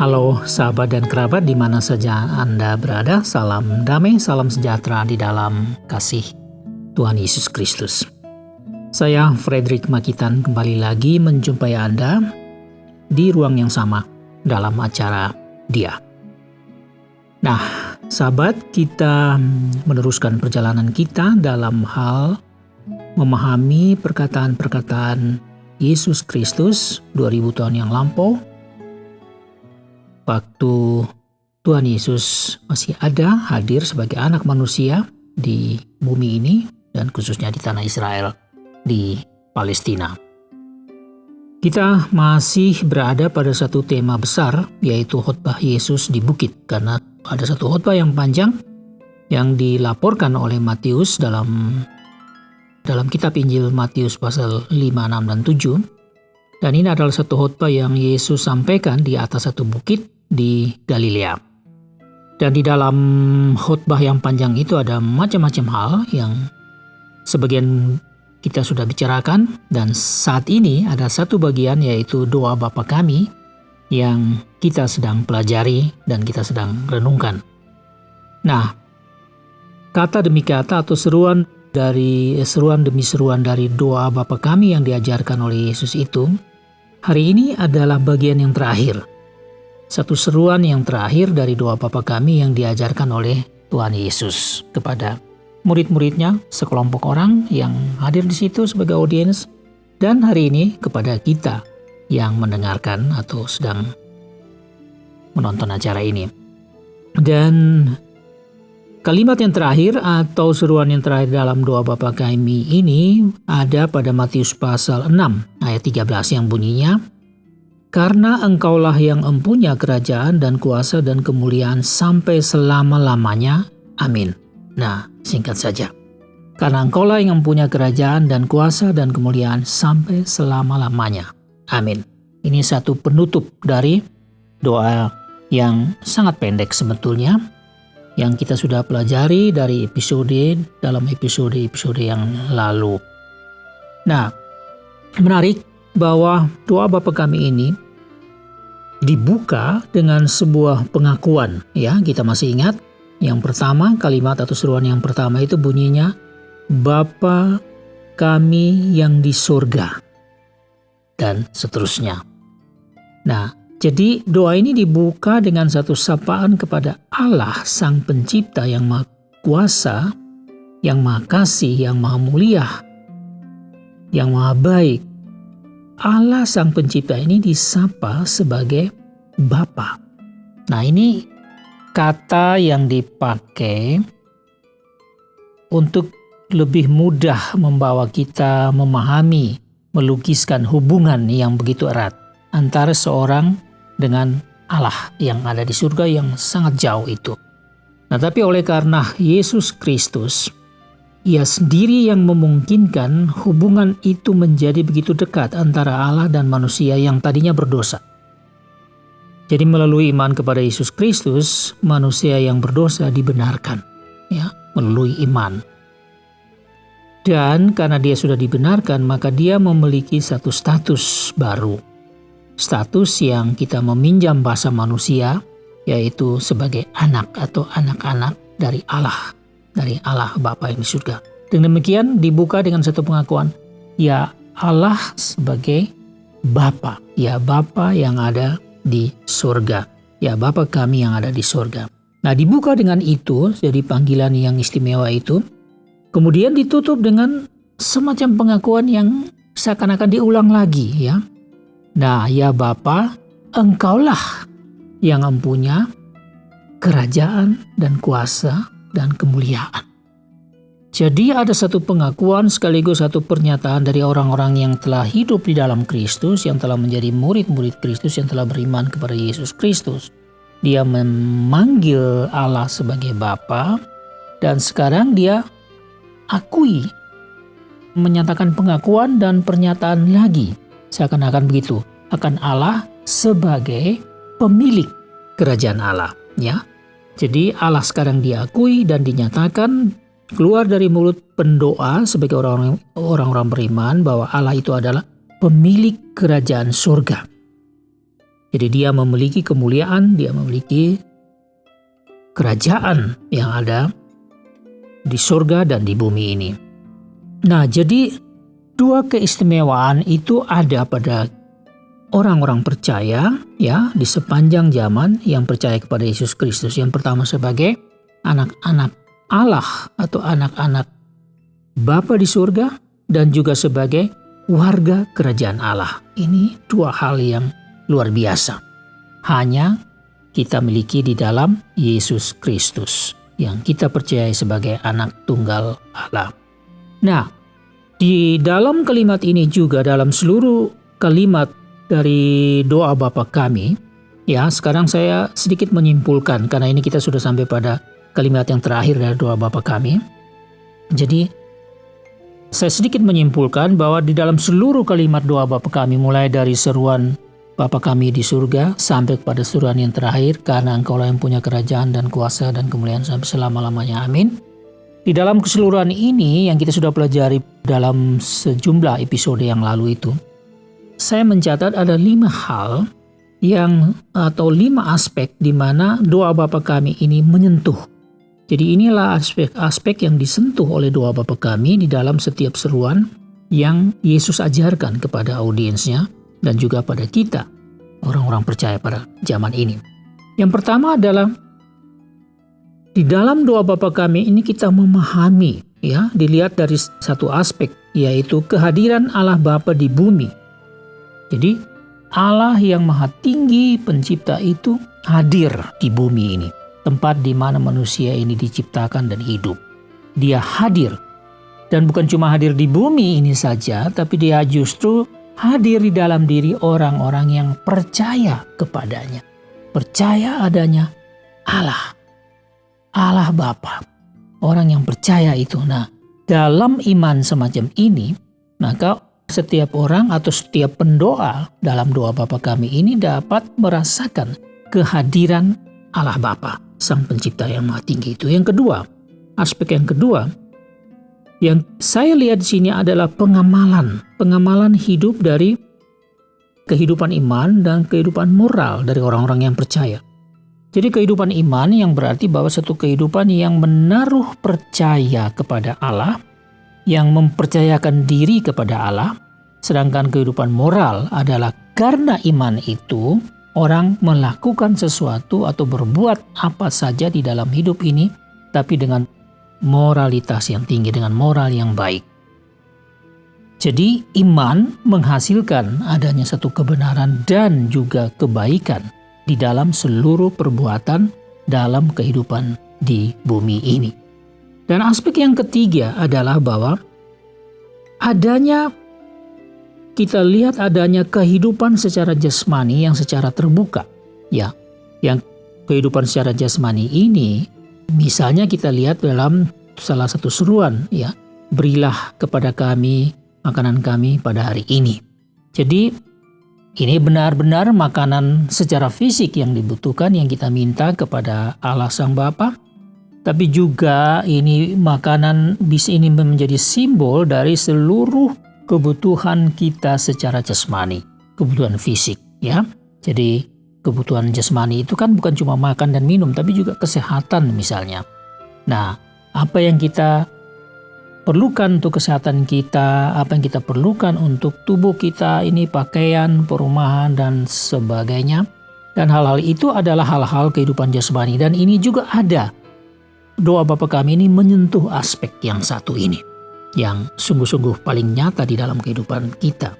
Halo sahabat dan kerabat di mana saja Anda berada, salam damai, salam sejahtera di dalam kasih Tuhan Yesus Kristus. Saya Frederick Makitan kembali lagi menjumpai Anda di ruang yang sama dalam acara Dia. Nah, sahabat, kita meneruskan perjalanan kita dalam hal memahami perkataan-perkataan Yesus Kristus 2000 tahun yang lampau. Waktu Tuhan Yesus masih ada, hadir sebagai anak manusia di bumi ini dan khususnya di tanah Israel, di Palestina. Kita masih berada pada satu tema besar, yaitu khotbah Yesus di bukit, karena ada satu khotbah yang panjang yang dilaporkan oleh Matius dalam kitab Injil Matius pasal 5, 6, dan 7. Dan ini adalah satu khotbah yang Yesus sampaikan di atas satu bukit di Galilea. Dan di dalam khotbah yang panjang itu ada macam-macam hal yang sebagian kita sudah bicarakan, dan saat ini ada satu bagian yaitu doa Bapa Kami yang kita sedang pelajari dan kita sedang renungkan. Nah, kata demi kata atau seruan demi seruan dari doa Bapa Kami yang diajarkan oleh Yesus itu, hari ini adalah bagian yang terakhir. Satu seruan yang terakhir dari doa Bapa Kami yang diajarkan oleh Tuhan Yesus kepada murid-muridnya, sekelompok orang yang hadir di situ sebagai audiens, dan hari ini kepada kita yang mendengarkan atau sedang menonton acara ini. Dan kalimat yang terakhir atau seruan yang terakhir dalam doa Bapa Kami ini ada pada Matius pasal 6 ayat 13 yang bunyinya, "Karena Engkaulah yang empunya kerajaan dan kuasa dan kemuliaan sampai selama-lamanya. Amin." Nah, singkat saja. Karena Engkaulah yang empunya kerajaan dan kuasa dan kemuliaan sampai selama-lamanya. Amin. Ini satu penutup dari doa yang sangat pendek sebetulnya, yang kita sudah pelajari dari dalam episode yang lalu. Nah, menarik bahwa doa Bapa Kami ini dibuka dengan sebuah pengakuan, ya. Kita masih ingat yang pertama, kalimat atau seruan yang pertama itu bunyinya, Bapa Kami yang di surga, dan seterusnya. Nah, jadi doa ini dibuka dengan satu sapaan kepada Allah Sang Pencipta yang Maha Kuasa, yang Maha Kasih, yang Maha Mulia, yang Maha Baik. Allah Sang Pencipta ini disapa sebagai Bapa. Nah, ini kata yang dipakai untuk lebih mudah membawa kita memahami, melukiskan hubungan yang begitu erat antara seorang dengan Allah yang ada di surga yang sangat jauh itu. Nah, tapi oleh karena Yesus Kristus, Ia sendiri yang memungkinkan hubungan itu menjadi begitu dekat antara Allah dan manusia yang tadinya berdosa. Jadi melalui iman kepada Yesus Kristus, manusia yang berdosa dibenarkan, ya, melalui iman. Dan karena dia sudah dibenarkan, maka dia memiliki satu status baru. Status yang kita meminjam bahasa manusia, yaitu sebagai anak atau anak-anak dari Allah Bapa yang di surga. Dengan demikian dibuka dengan satu pengakuan, ya Allah sebagai Bapa, ya Bapa yang ada di surga, ya Bapa Kami yang ada di surga. Nah, dibuka dengan itu, jadi panggilan yang istimewa itu, kemudian ditutup dengan semacam pengakuan yang seakan-akan diulang lagi, ya. Nah, ya Bapa, Engkaulah yang empunya kerajaan dan kuasa dan kemuliaan. Jadi ada satu pengakuan sekaligus satu pernyataan dari orang-orang yang telah hidup di dalam Kristus, yang telah menjadi murid-murid Kristus, yang telah beriman kepada Yesus Kristus. Dia memanggil Allah sebagai Bapa, dan sekarang dia akui, menyatakan pengakuan dan pernyataan lagi, seakan-akan begitu, akan Allah sebagai pemilik kerajaan Allah, ya. Jadi Allah sekarang diakui dan dinyatakan keluar dari mulut pendoa sebagai orang-orang beriman bahwa Allah itu adalah pemilik kerajaan surga. Jadi dia memiliki kemuliaan, dia memiliki kerajaan yang ada di surga dan di bumi ini. Nah, jadi dua keistimewaan itu ada pada orang-orang percaya ya di sepanjang zaman yang percaya kepada Yesus Kristus. Yang pertama sebagai anak-anak Allah atau anak-anak Bapa di surga, dan juga sebagai warga kerajaan Allah. Ini dua hal yang luar biasa. Hanya kita miliki di dalam Yesus Kristus yang kita percayai sebagai anak tunggal Allah. Nah, di dalam kalimat ini juga dalam seluruh kalimat dari doa Bapa kami, ya sekarang saya sedikit menyimpulkan karena ini kita sudah sampai pada kalimat yang terakhir dari doa Bapa kami. Jadi saya sedikit menyimpulkan bahwa di dalam seluruh kalimat doa Bapa kami, mulai dari seruan Bapa kami di surga sampai kepada seruan yang terakhir, karena Engkaulah yang punya kerajaan dan kuasa dan kemuliaan sampai selama-lamanya. Amin. Di dalam keseluruhan ini yang kita sudah pelajari dalam sejumlah episode yang lalu itu, saya mencatat ada 5 hal atau 5 aspek di mana doa Bapa kami ini menyentuh. Jadi inilah aspek-aspek yang disentuh oleh doa Bapa kami di dalam setiap seruan yang Yesus ajarkan kepada audiensnya dan juga pada kita, orang-orang percaya pada zaman ini. Yang pertama adalah di dalam doa Bapa kami ini kita memahami, ya, dilihat dari satu aspek, yaitu kehadiran Allah Bapa di bumi. Jadi Allah yang Maha Tinggi Pencipta itu hadir di bumi ini. Tempat di mana manusia ini diciptakan dan hidup. Dia hadir. Dan bukan cuma hadir di bumi ini saja, tapi dia justru hadir di dalam diri orang-orang yang percaya kepadanya. Percaya adanya Allah. Allah Bapa. Orang yang percaya itu. Nah, dalam iman semacam ini, maka setiap orang atau setiap pendoa dalam doa Bapa kami ini dapat merasakan kehadiran Allah Bapa, Sang Pencipta yang Maha Tinggi itu. Yang kedua, aspek yang kedua yang saya lihat di sini adalah pengamalan hidup dari kehidupan iman dan kehidupan moral dari orang-orang yang percaya. Jadi kehidupan iman yang berarti bahwa satu kehidupan yang menaruh percaya kepada Allah, yang mempercayakan diri kepada Allah, sedangkan kehidupan moral adalah karena iman itu orang melakukan sesuatu atau berbuat apa saja di dalam hidup ini, tapi dengan moralitas yang tinggi, dengan moral yang baik. Jadi iman menghasilkan adanya satu kebenaran dan juga kebaikan di dalam seluruh perbuatan dalam kehidupan di bumi ini. Dan aspek yang ketiga adalah bahwa kita lihat adanya kehidupan secara jasmani yang secara terbuka. Ya, yang kehidupan secara jasmani ini misalnya kita lihat dalam salah satu seruan, ya, berilah kepada kami makanan kami pada hari ini. Jadi ini benar-benar makanan secara fisik yang dibutuhkan, yang kita minta kepada Allah Sang Bapa. Tapi juga ini makanan bisa ini menjadi simbol dari seluruh kebutuhan kita secara jasmani, kebutuhan fisik, ya. Jadi kebutuhan jasmani itu kan bukan cuma makan dan minum, tapi juga kesehatan misalnya. Nah, apa yang kita perlukan untuk kesehatan kita, apa yang kita perlukan untuk tubuh kita ini, pakaian, perumahan dan sebagainya. Dan hal-hal itu adalah hal-hal kehidupan jasmani, dan ini juga ada. Doa Bapa kami ini menyentuh aspek yang satu ini, yang sungguh-sungguh paling nyata di dalam kehidupan kita.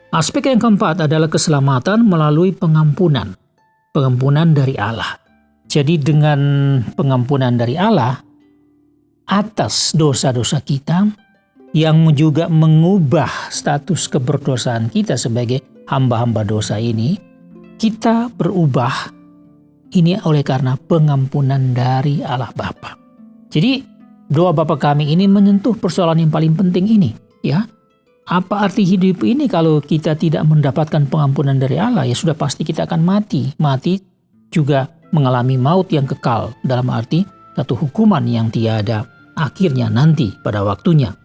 Aspek yang keempat adalah keselamatan melalui pengampunan dari Allah. Jadi dengan pengampunan dari Allah atas dosa-dosa kita, yang juga mengubah status keberdosaan kita sebagai hamba-hamba dosa ini, kita berubah ini oleh karena pengampunan dari Allah Bapa. Jadi doa Bapa kami ini menyentuh persoalan yang paling penting ini, ya. Apa arti hidup ini kalau kita tidak mendapatkan pengampunan dari Allah? Ya sudah pasti kita akan mati. Mati juga mengalami maut yang kekal, dalam arti satu hukuman yang tiada akhirnya nanti pada waktunya.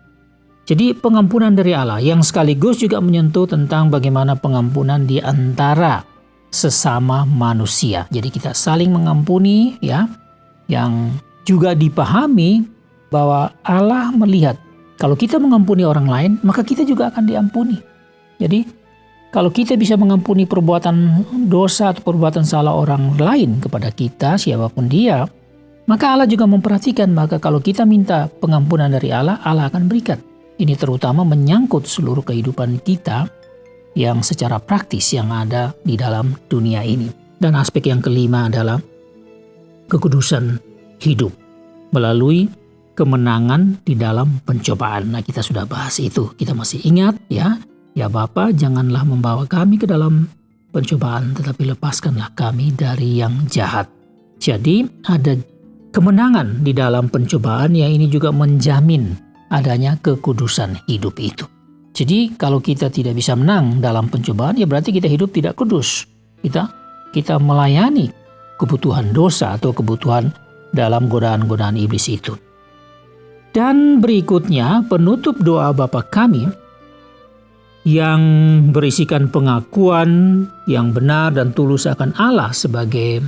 Jadi pengampunan dari Allah yang sekaligus juga menyentuh tentang bagaimana pengampunan di antara sesama manusia. Jadi kita saling mengampuni ya, yang juga dipahami bahwa Allah melihat kalau kita mengampuni orang lain, maka kita juga akan diampuni. Jadi kalau kita bisa mengampuni perbuatan dosa atau perbuatan salah orang lain kepada kita, siapapun dia, maka Allah juga memperhatikan, maka kalau kita minta pengampunan dari Allah, Allah akan berikan. Ini terutama menyangkut seluruh kehidupan kita yang secara praktis yang ada di dalam dunia ini. Dan aspek yang kelima adalah kekudusan hidup melalui kemenangan di dalam pencobaan. Nah, kita sudah bahas itu. Kita masih ingat ya. Ya Bapa, janganlah membawa kami ke dalam pencobaan, tetapi lepaskanlah kami dari yang jahat. Jadi ada kemenangan di dalam pencobaan yang ini juga menjamin adanya kekudusan hidup itu. Jadi kalau kita tidak bisa menang dalam pencobaan, ya berarti kita hidup tidak kudus. Kita melayani kebutuhan dosa atau kebutuhan dalam godaan-godaan iblis itu. Dan berikutnya penutup doa Bapa kami yang berisikan pengakuan yang benar dan tulus akan Allah sebagai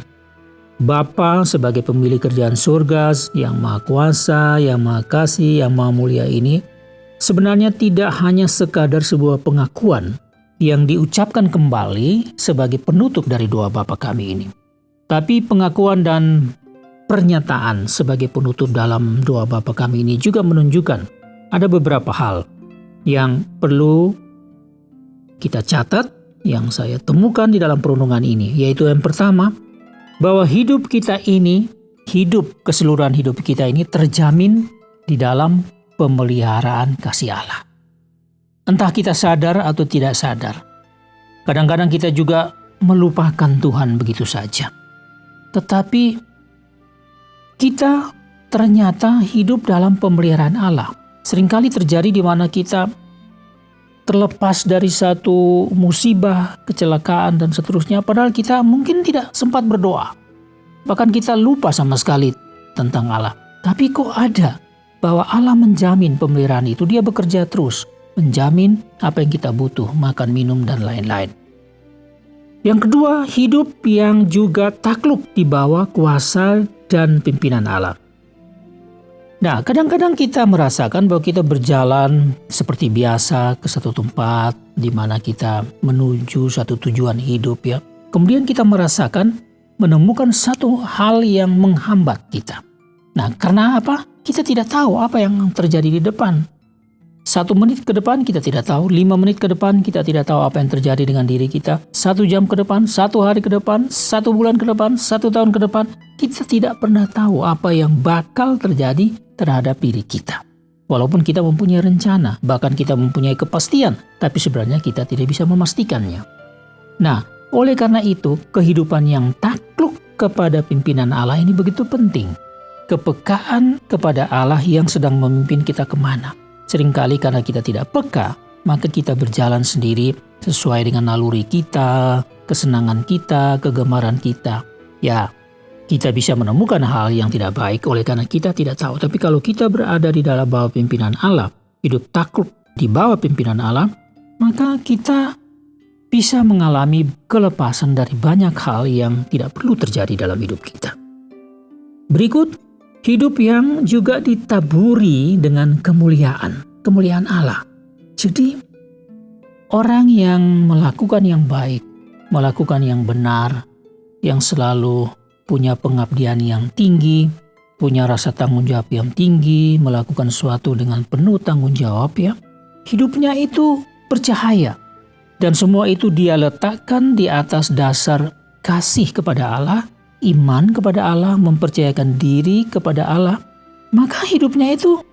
Bapa, sebagai pemilik kerajaan surga yang maha kuasa, yang maha kasih, yang maha mulia ini sebenarnya tidak hanya sekadar sebuah pengakuan yang diucapkan kembali sebagai penutup dari doa Bapa kami ini. Tapi pengakuan dan pernyataan sebagai penutup dalam doa Bapa kami ini juga menunjukkan ada beberapa hal yang perlu kita catat, yang saya temukan di dalam perenungan ini, yaitu yang pertama, bahwa hidup kita ini, keseluruhan hidup kita ini terjamin di dalam pemeliharaan kasih Allah. Entah kita sadar atau tidak sadar. Kadang-kadang kita juga melupakan Tuhan begitu saja. Tetapi kita ternyata hidup dalam pemeliharaan Allah. Seringkali terjadi di mana kita terlepas dari satu musibah, kecelakaan, dan seterusnya. Padahal kita mungkin tidak sempat berdoa. Bahkan kita lupa sama sekali tentang Allah. Tapi kok ada bahwa Allah menjamin pemeliharaan itu. Dia bekerja terus, menjamin apa yang kita butuh, makan, minum, dan lain-lain. Yang kedua, hidup yang juga takluk di bawah kuasa dan pimpinan Allah. Nah, kadang-kadang kita merasakan bahwa kita berjalan seperti biasa ke satu tempat di mana kita menuju satu tujuan hidup ya. Kemudian kita merasakan menemukan satu hal yang menghambat kita. Nah, karena apa? Kita tidak tahu apa yang terjadi di depan. 1 menit ke depan kita tidak tahu, 5 menit ke depan kita tidak tahu apa yang terjadi dengan diri kita. 1 jam ke depan, 1 hari ke depan, 1 bulan ke depan, 1 tahun ke depan. Kita tidak pernah tahu apa yang bakal terjadi terhadap diri kita. Walaupun kita mempunyai rencana, bahkan kita mempunyai kepastian, tapi sebenarnya kita tidak bisa memastikannya. Nah, oleh karena itu, kehidupan yang takluk kepada pimpinan Allah ini begitu penting. Kepekaan kepada Allah yang sedang memimpin kita kemana. Seringkali karena kita tidak peka, maka kita berjalan sendiri sesuai dengan naluri kita, kesenangan kita, kegemaran kita. Ya, kita bisa menemukan hal yang tidak baik oleh karena kita tidak tahu. Tapi kalau kita berada di dalam bawah pimpinan Allah, hidup takluk di bawah pimpinan Allah, maka kita bisa mengalami kelepasan dari banyak hal yang tidak perlu terjadi dalam hidup kita. Berikut, hidup yang juga ditaburi dengan kemuliaan Allah. Jadi, orang yang melakukan yang baik, melakukan yang benar, yang selalu punya pengabdian yang tinggi, punya rasa tanggung jawab yang tinggi, melakukan sesuatu dengan penuh tanggung jawab ya. Hidupnya itu bercahaya. Dan semua itu dia letakkan di atas dasar kasih kepada Allah, iman kepada Allah, mempercayakan diri kepada Allah. Maka hidupnya itu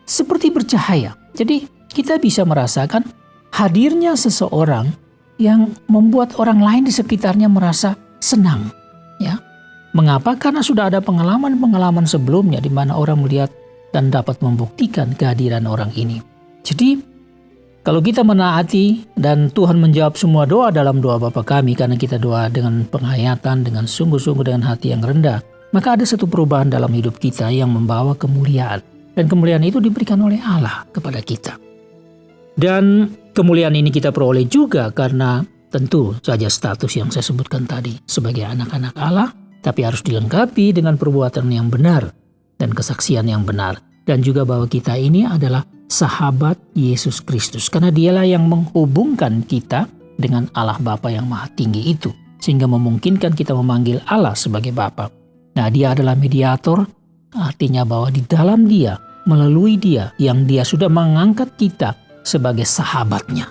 seperti bercahaya. Jadi kita bisa merasakan hadirnya seseorang yang membuat orang lain di sekitarnya merasa senang. Ya, mengapa? Karena sudah ada pengalaman-pengalaman sebelumnya di mana orang melihat dan dapat membuktikan kehadiran orang ini. Jadi, kalau kita menaati dan Tuhan menjawab semua doa dalam doa Bapa kami karena kita doa dengan penghayatan, dengan sungguh-sungguh dengan hati yang rendah, maka ada satu perubahan dalam hidup kita yang membawa kemuliaan. Dan kemuliaan itu diberikan oleh Allah kepada kita. Dan kemuliaan ini kita peroleh juga karena tentu saja status yang saya sebutkan tadi sebagai anak-anak Allah, tapi harus dilengkapi dengan perbuatan yang benar dan kesaksian yang benar. Dan juga bahwa kita ini adalah sahabat Yesus Kristus, karena dialah yang menghubungkan kita dengan Allah Bapa yang Maha Tinggi itu, sehingga memungkinkan kita memanggil Allah sebagai Bapa. Nah, dia adalah mediator, artinya bahwa di dalam dia, melalui dia, yang dia sudah mengangkat kita sebagai sahabatnya.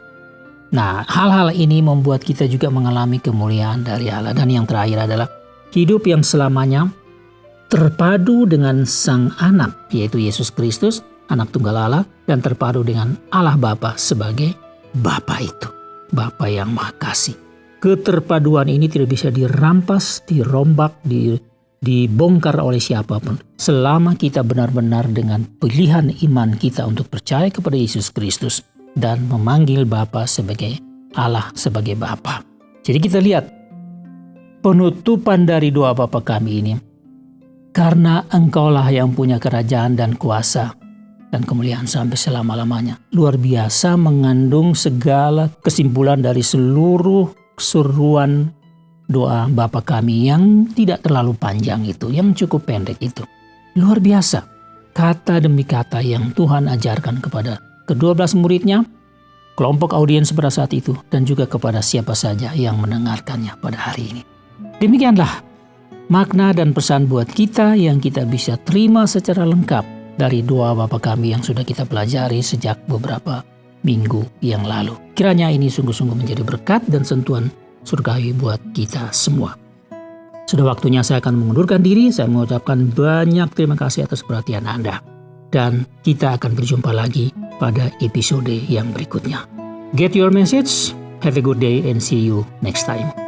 Nah, hal-hal ini membuat kita juga mengalami kemuliaan dari Allah. Dan yang terakhir adalah hidup yang selamanya terpadu dengan Sang Anak, yaitu Yesus Kristus, Anak Tunggal Allah, dan terpadu dengan Allah Bapa sebagai Bapa itu, Bapa yang Maha Kasih. Keterpaduan ini tidak bisa dirampas, dirombak, dibongkar oleh siapapun, selama kita benar-benar dengan pilihan iman kita untuk percaya kepada Yesus Kristus dan memanggil Bapa sebagai Allah, sebagai Bapa. Jadi kita lihat penutupan dari doa Bapa kami ini. Karena Engkaulah yang punya kerajaan dan kuasa dan kemuliaan sampai selama-lamanya. Luar biasa, mengandung segala kesimpulan dari seluruh seruan doa Bapa kami yang tidak terlalu panjang itu, yang cukup pendek itu. Luar biasa, kata demi kata yang Tuhan ajarkan kepada ke-12 muridnya, kelompok audiens pada saat itu, dan juga kepada siapa saja yang mendengarkannya pada hari ini. Demikianlah makna dan pesan buat kita yang kita bisa terima secara lengkap dari doa Bapa kami yang sudah kita pelajari sejak beberapa minggu yang lalu. Kiranya ini sungguh-sungguh menjadi berkat dan sentuhan surgawi buat kita semua. Sudah waktunya saya akan mengundurkan diri. Saya mengucapkan banyak terima kasih atas perhatian Anda. Dan kita akan berjumpa lagi pada episode yang berikutnya. Get your message. Have a good day and see you next time.